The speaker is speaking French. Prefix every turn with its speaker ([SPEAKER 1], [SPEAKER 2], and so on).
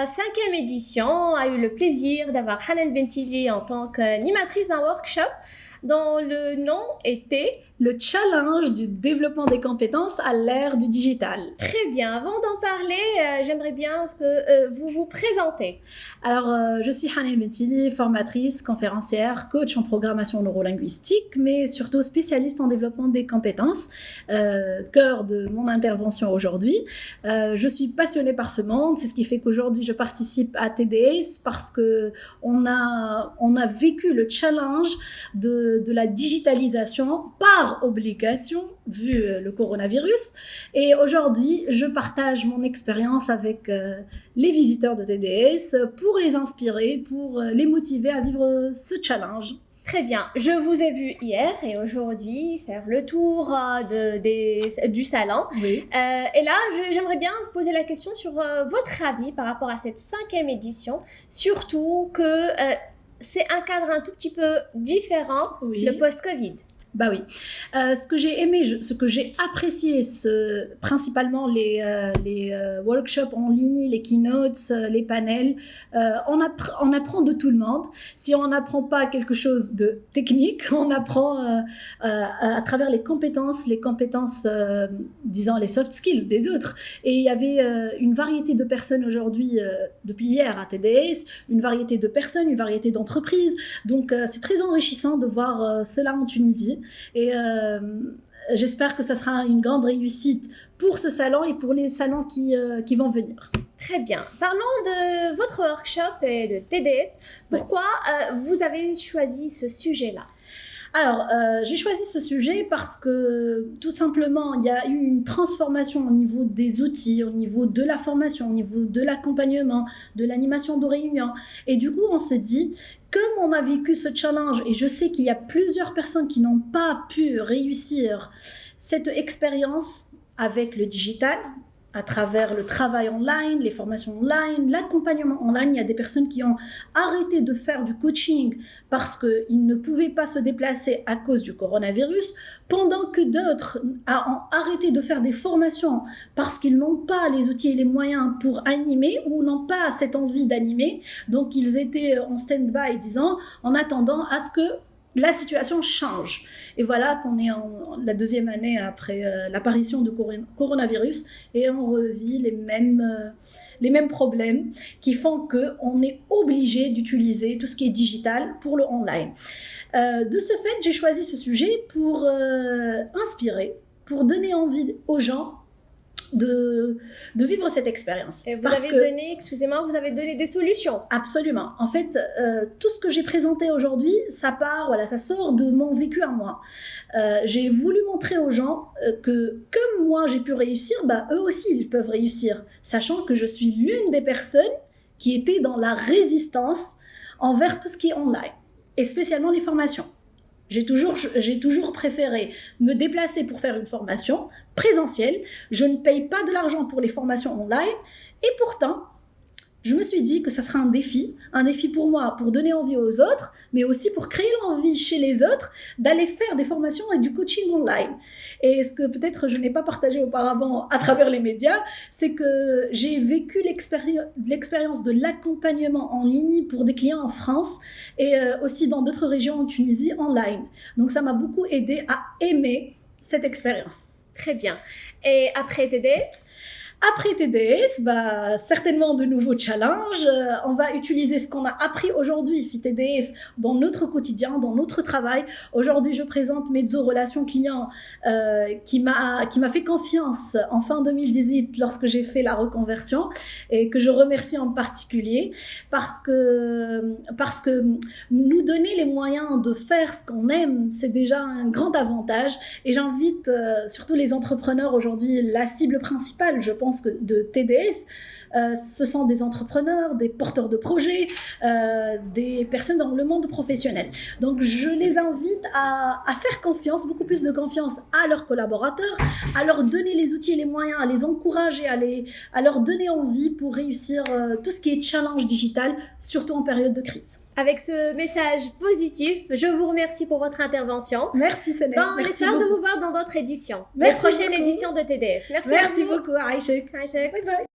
[SPEAKER 1] 5e édition a eu le plaisir d'avoir Hanan Bentili en tant qu'animatrice d'un workshop dont le nom était
[SPEAKER 2] le challenge du développement des compétences à l'ère du digital.
[SPEAKER 1] Très bien. Avant d'en parler, j'aimerais bien que vous vous présentez.
[SPEAKER 2] Alors, je suis Hanan Bentili, formatrice, conférencière, coach en programmation neurolinguistique, mais surtout spécialiste en développement des compétences, cœur de mon intervention aujourd'hui. Je suis passionnée par ce monde, c'est ce qui fait qu'aujourd'hui je participe à TDS parce que on a vécu le challenge de la digitalisation par obligation vu le coronavirus, et aujourd'hui je partage mon expérience avec les visiteurs de TDS pour les inspirer, pour les motiver à vivre ce challenge.
[SPEAKER 1] Très bien. Je vous ai vu hier et aujourd'hui faire le tour du salon.
[SPEAKER 2] Oui.
[SPEAKER 1] Et là, j'aimerais bien vous poser la question sur votre avis par rapport à cette 5e édition, surtout que c'est un cadre un tout petit peu différent,
[SPEAKER 2] Oui.
[SPEAKER 1] le post-Covid.
[SPEAKER 2] Bah oui. Ce que j'ai aimé, ce que j'ai apprécié, principalement les workshops en ligne, les keynotes, les panels, on apprend de tout le monde. Si on n'apprend pas quelque chose de technique, on apprend à travers les compétences, disons les soft skills des autres. Et il y avait une variété de personnes aujourd'hui, depuis hier à TDS, une variété de personnes, une variété d'entreprises. Donc c'est très enrichissant de voir cela en Tunisie. Et j'espère que ça sera une grande réussite pour ce salon et pour les salons qui vont venir.
[SPEAKER 1] Très bien. Parlons de votre workshop et de TDS. Pourquoi vous avez choisi ce sujet-là ?
[SPEAKER 2] Alors, j'ai choisi ce sujet parce que, tout simplement, il y a eu une transformation au niveau des outils, au niveau de la formation, au niveau de l'accompagnement, de l'animation de réunion. Et du coup, on se dit, comme on a vécu ce challenge, et je sais qu'il y a plusieurs personnes qui n'ont pas pu réussir cette expérience avec le digital, à travers le travail online, les formations online, l'accompagnement online. Il y a des personnes qui ont arrêté de faire du coaching parce qu'ils ne pouvaient pas se déplacer à cause du coronavirus, pendant que d'autres ont arrêté de faire des formations parce qu'ils n'ont pas les outils et les moyens pour animer ou n'ont pas cette envie d'animer. Donc, ils étaient en stand-by, disons, en attendant à ce que la situation change. Et voilà qu'on est en la 2e année après l'apparition du coronavirus et on revit les mêmes problèmes qui font qu'on est obligé d'utiliser tout ce qui est digital pour le online. De ce fait, j'ai choisi ce sujet pour inspirer, pour donner envie aux gens de vivre cette expérience.
[SPEAKER 1] Et vous avez donné des solutions.
[SPEAKER 2] Absolument. En fait, tout ce que j'ai présenté aujourd'hui, ça sort de mon vécu à moi. J'ai voulu montrer aux gens que comme moi j'ai pu réussir, eux aussi ils peuvent réussir, sachant que je suis l'une des personnes qui était dans la résistance envers tout ce qui est online, et spécialement les formations. J'ai toujours préféré me déplacer pour faire une formation présentielle. Je ne paye pas de l'argent pour les formations online. Et pourtant, je me suis dit que ça sera un défi pour moi, pour donner envie aux autres, mais aussi pour créer l'envie chez les autres d'aller faire des formations et du coaching online. Et ce que peut-être je n'ai pas partagé auparavant à travers les médias, c'est que j'ai vécu l'expérience de l'accompagnement en ligne pour des clients en France et aussi dans d'autres régions en Tunisie online. Donc ça m'a beaucoup aidé à aimer cette expérience.
[SPEAKER 1] Très bien. Et après TDS ?
[SPEAKER 2] Après TDS, certainement de nouveaux challenges. On va utiliser ce qu'on a appris aujourd'hui, TDS, dans notre quotidien, dans notre travail. Aujourd'hui, je présente Mezzo Relations Clients, qui m'a fait confiance en fin 2018 lorsque j'ai fait la reconversion, et que je remercie en particulier parce que nous donner les moyens de faire ce qu'on aime, c'est déjà un grand avantage. Et j'invite surtout les entrepreneurs aujourd'hui, la cible principale, je pense, que de TDS, ce sont des entrepreneurs, des porteurs de projets, des personnes dans le monde professionnel. Donc je les invite à faire confiance, beaucoup plus de confiance à leurs collaborateurs, à leur donner les outils et les moyens, à les encourager, à leur donner envie pour réussir tout ce qui est challenge digital, surtout en période de crise.
[SPEAKER 1] Avec ce message positif, je vous remercie pour votre intervention.
[SPEAKER 2] Merci Céline.
[SPEAKER 1] Dans l'espoir de vous voir dans d'autres éditions.
[SPEAKER 2] Merci
[SPEAKER 1] Les prochaines
[SPEAKER 2] beaucoup.
[SPEAKER 1] éditions de TDS.
[SPEAKER 2] Merci beaucoup Aïchek.
[SPEAKER 1] Aïchek.
[SPEAKER 2] Bye bye.